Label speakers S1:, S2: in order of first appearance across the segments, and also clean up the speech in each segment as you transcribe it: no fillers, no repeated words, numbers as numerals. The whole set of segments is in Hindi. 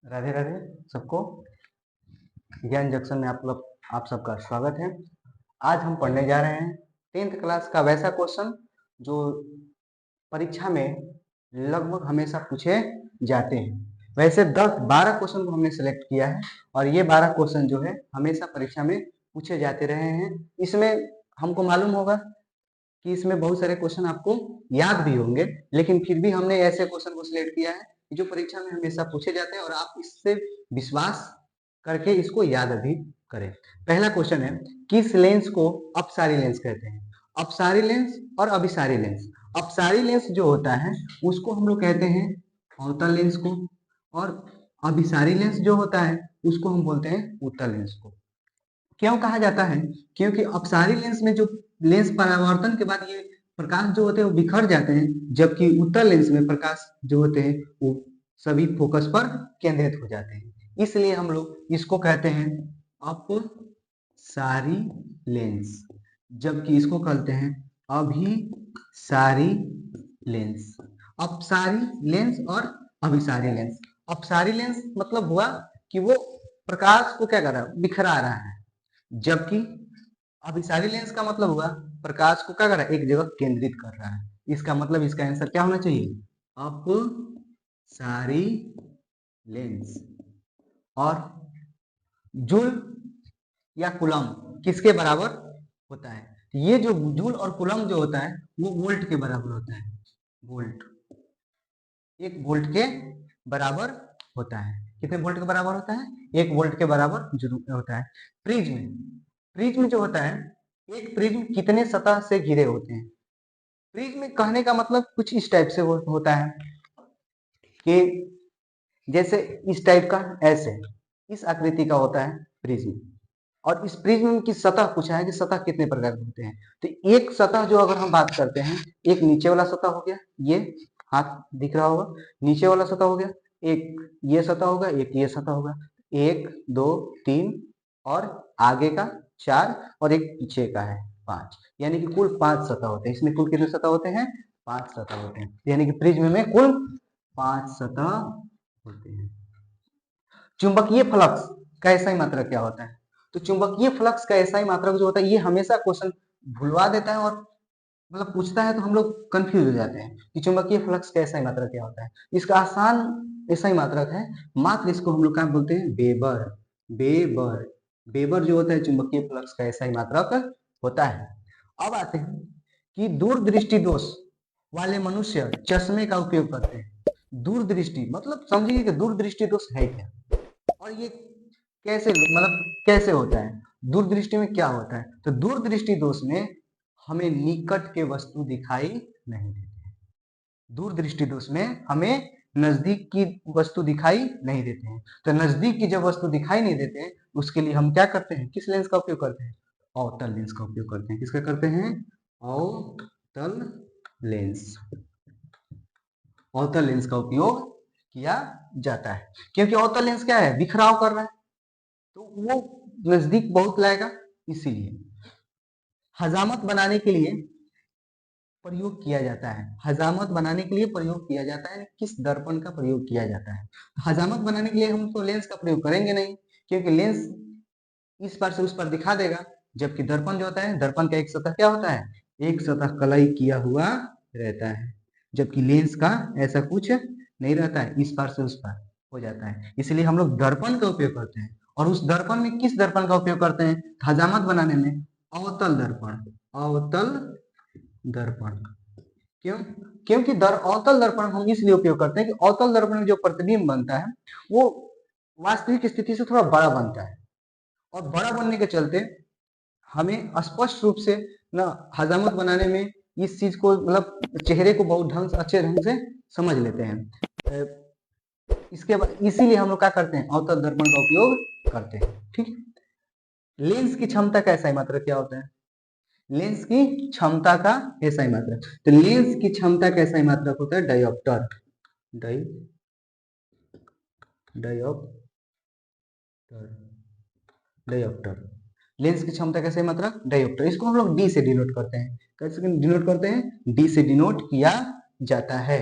S1: राधे राधे सबको। ज्ञान जंक्शन में आप सबका स्वागत है। आज हम पढ़ने जा रहे हैं 10th क्लास का वैसा क्वेश्चन जो परीक्षा में लगभग हमेशा पूछे जाते हैं। वैसे 10-12 क्वेश्चन को हमने सेलेक्ट किया है और ये 12 क्वेश्चन जो है हमेशा परीक्षा में पूछे जाते रहे हैं। इसमें हमको मालूम होगा कि इसमें बहुत सारे क्वेश्चन आपको याद भी होंगे, लेकिन फिर भी हमने ऐसे क्वेश्चन को सिलेक्ट किया है जो परीक्षा में हमेशा पूछे जाते हैं और आप इससे विश्वास करके इसको याद भी करें। पहला क्वेश्चन है, किस लेंस को अपसारी लेंस कहते हैं? अपसारी लेंस और अभिसारी लेंस। अपसारी लेंस जो होता है उसको हम लोग कहते हैं अवतल लेंस को, और अभिसारी लेंस जो होता है उसको हम बोलते हैं उत्तल लेंस को। क्यों कहा जाता है? क्योंकि अपसारी लेंस में जो लेंस परावर्तन के बाद ये प्रकाश जो होते हैं वो बिखर जाते हैं, जबकि उत्तल लेंस में प्रकाश जो होते हैं वो सभी फोकस पर केंद्रित हो जाते हैं। इसलिए हम लोग इसको कहते हैं अपसारी लेंस, जबकि इसको कहते हैं अभिसारी लेंस। अपसारी लेंस और अभिसारी लेंस। अपसारी लेंस मतलब हुआ कि वो प्रकाश को क्या कर रहा है? बिखरा रहा है, जबकि अभिसारी लेंस का मतलब हुआ प्रकाश को क्या कर रहा है? एक जगह केंद्रित कर रहा है। इसका मतलब इसका आंसर क्या होना चाहिए? अपसारी लेंस। और जूल या कूलम किसके बराबर होता है? ये जो जूल और कूलम जो होता है वो वोल्ट के बराबर होता है। वोल्ट, 1 वोल्ट के बराबर होता है। कितने वोल्ट के बराबर होता है? 1 वोल्ट के बराबर होता है। प्रिज्म, प्रिज्म जो होता है, एक प्रिज्म कितने सतह से घिरे होते हैं? प्रिज्म कहने का मतलब कुछ इस टाइप से होता है कि जैसे इस टाइप का, ऐसे इस आकृति का होता है प्रिज्म। और इस प्रिज्म की सतह पूछा है कि सतह कितने प्रकार के होते हैं। तो एक सतह जो अगर हम बात करते हैं, एक नीचे वाला सतह हो गया, ये हाथ दिख रहा होगा, नीचे वाला सतह हो गया, एक ये सतह होगा, एक ये सतह होगा, 1 2 3 और आगे का 4 और एक पीछे का है 5, यानी कि कुल 5 सतह होते हैं। इसमें कुल कितने सतह होते हैं? 5 सतह होते हैं, यानी कि प्रिज्म में कुल 5 सतह होते हैं। चुंबकीय फ्लक्स का एसआई मात्रक क्या होता है? तो चुंबकीय फ्लक्स का एसआई मात्रक जो होता है, ये हमेशा क्वेश्चन भुलवा देता है और मतलब पूछता है तो हम लोग कंफ्यूज हो जाते हैं कि चुंबकीय फ्लक्स का एसआई मात्रक क्या होता है। इसका आसान एसआई मात्रक है, मात्र इसको हम लोग क्या बोलते हैं? वेबर। वेबर, वेबर जो होता है चुंबकीय फ्लक्स का एसआई मात्रक होता है। अब आते हैं कि दूरदृष्टि दोष वाले मनुष्य चश्मे का उपयोग करते हैं। दूरदृष्टि मतलब समझिए कि दूरदृष्टि दोष है क्या, और ये कैसे मतलब कैसे होता है? दूरदृष्टि में क्या होता है? तो दूरदृष्टि दोष में हमें निकट के वस्तु दिखाई नहीं देते हैं। दूरदृष्टि दोष में हमें नजदीक की वस्तु दिखाई नहीं देते हैं। तो नजदीक की जब वस्तु दिखाई नहीं देते हैं उसके लिए हम क्या करते हैं? किस लेंस का उपयोग करते हैं? अवतल लेंस का उपयोग करते हैं। किसका करते हैं? अवतल लेंस। अवतल लेंस का उपयोग किया जाता है, क्योंकि अवतल लेंस क्या है? बिखराव कर रहा है, तो वो नजदीक बहुत लाएगा। इसीलिए हजामत बनाने के लिए प्रयोग किया जाता है। हजामत बनाने के लिए प्रयोग किया जाता है। किस दर्पण का प्रयोग किया जाता है? हजामत बनाने के लिए हम तो लेंस का प्रयोग करेंगे नहीं, क्योंकि लेंस इस पार से उस पार दिखा देगा, जबकि दर्पण जो होता है, दर्पण का एक सतह क्या होता है? एक सतह कलई किया हुआ रहता है, जबकि लेंस का ऐसा कुछ नहीं रहता है, इस पार से उस पार हो जाता है। इसलिए हम लोग दर्पण का उपयोग करते हैं। और उस दर्पण में किस दर्पण का उपयोग करते हैं हजामत बनाने में? अवतल दर्पण। अवतल दर्पण। क्यों? क्योंकि अवतल दर्पण हम इसलिए उपयोग करते हैं कि अवतल दर्पण में जो प्रतिबिंब बनता है वो वास्तविक स्थिति से थोड़ा बड़ा बनता है, और बड़ा बनने के चलते हमें स्पष्ट रूप से ना हजामत बनाने में इस चीज को मतलब चेहरे को बहुत अच्छे ढंग से समझ लेते हैं। इसके बाद इसीलिए हम लोग क्या करते हैं? अवतल दर्पण का उपयोग करते हैं। ठीक। लेंस की क्षमता का एसआई मात्रक क्या होता है? लेंस की क्षमता का एसआई मात्रक, तो लेंस की क्षमता का एसआई मात्रक होता है डायोप्टर। डायोप्टर। लेंस की क्षमता कैसे? मात्रक डायोप्टर। इसको हम लोग डी से डिनोट करते हैं। कैसे डिनोट करते हैं? डी से डिनोट किया जाता है।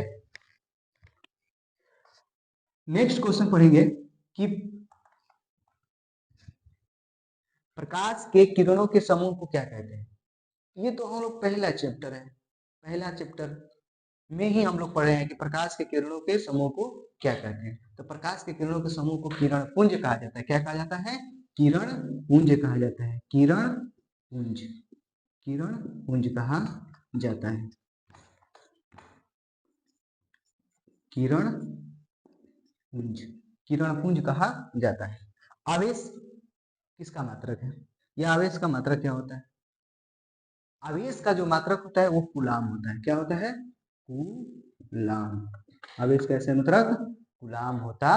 S1: नेक्स्ट क्वेश्चन पढ़ेंगे, कि प्रकाश के किरणों के समूह को क्या कहते हैं। ये तो हम लोग पहला चैप्टर है, पहला चैप्टर में ही हम लोग पढ़े हैं कि प्रकाश के किरणों के समूह को क्या कहते हैं। तो प्रकाश के किरणों के समूह को किरण पुंज कहा जाता है। क्या कहा जाता है? किरण पुंज कहा जाता है। किरण पुंज, किरण पुंज कहा जाता है। किरण पुंज, किरण पुंज कहा जाता है। आवेश किसका मात्रक है? यह आवेश का मात्रक क्या होता है? आवेश का जो मात्रक होता है वो कूलाम होता है। क्या होता है? कूलाम। आवेश का ऐसे मात्रक कूलाम होता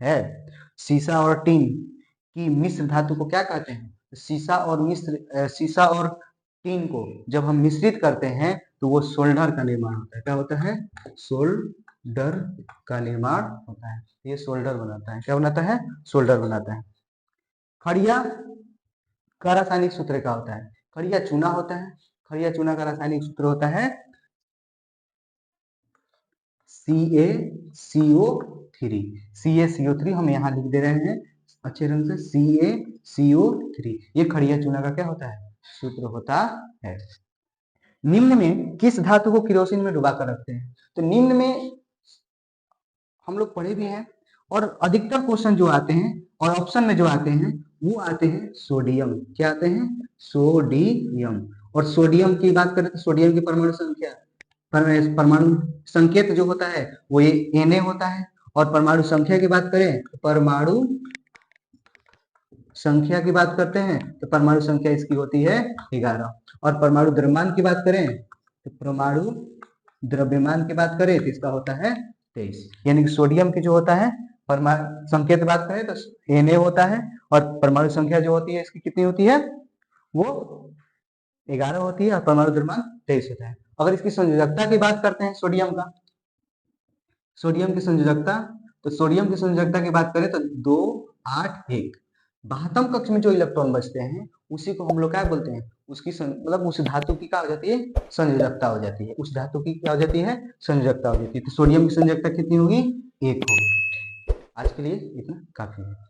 S1: है। सीसा और टीन की मिश्र धातु को क्या कहते हैं? सीसा और टीन को जब हम मिश्रित करते हैं तो वो सोल्डर का निर्माण होता है। क्या होता है? सोल्डर का निर्माण होता है। ये सोल्डर बनाता है। क्या बनाता है? सोल्डर बनाता है। खड़िया का रासायनिक सूत्र क्या होता है? खड़िया चूना होता है। खड़िया चूना का रासायनिक सूत्र होता है CaCO3। CaCO3 हम यहाँ लिख दे रहे हैं अच्छे रंग से, CaCO3। ये खड़िया चूना का क्या होता है? सूत्र होता है। निम्न में किस धातु को केरोसिन में डुबा कर रखते हैं? तो निम्न में हम लोग पढ़े भी हैं और अधिकतर क्वेश्चन जो आते हैं और ऑप्शन में जो आते हैं वो आते हैं सोडियम। क्या आते हैं? सोडियम। और सोडियम की बात करें तो सोडियम की परमाणु संख्या, परमाणु संकेत जो होता है वो ये Na होता है। और परमाणु संख्या की बात करें तो परमाणु संख्या की बात करते हैं तो परमाणु संख्या इसकी होती है 11। और परमाणु द्रव्यमान की बात करें तो परमाणु द्रव्यमान की बात करें तो इसका होता है 23। यानी कि सोडियम की जो होता है परमाणु संकेत बात करें तो Na होता है और परमाणु संख्या जो होती है इसकी कितनी होती है? वो 11 होती है और परमाणु द्रव्यमान 23 होता है। अगर इसकी संयोजकता की बात करते हैं सोडियम का, सोडियम की संयोजकता, तो सोडियम की संयोजकता की बात करें तो 2 8 1। 72 कक्ष में जो इलेक्ट्रॉन बचते हैं उसी को हम लोग क्या बोलते हैं? उसकी मतलब उस धातु की क्या हो जाती है? संयोजकता हो जाती है। उस धातु की क्या हो जाती है? संयोजकता हो जाती है। तो सोडियम की संयोजकता कितनी होगी? 1 होगी। आज के लिए इतना काफी है।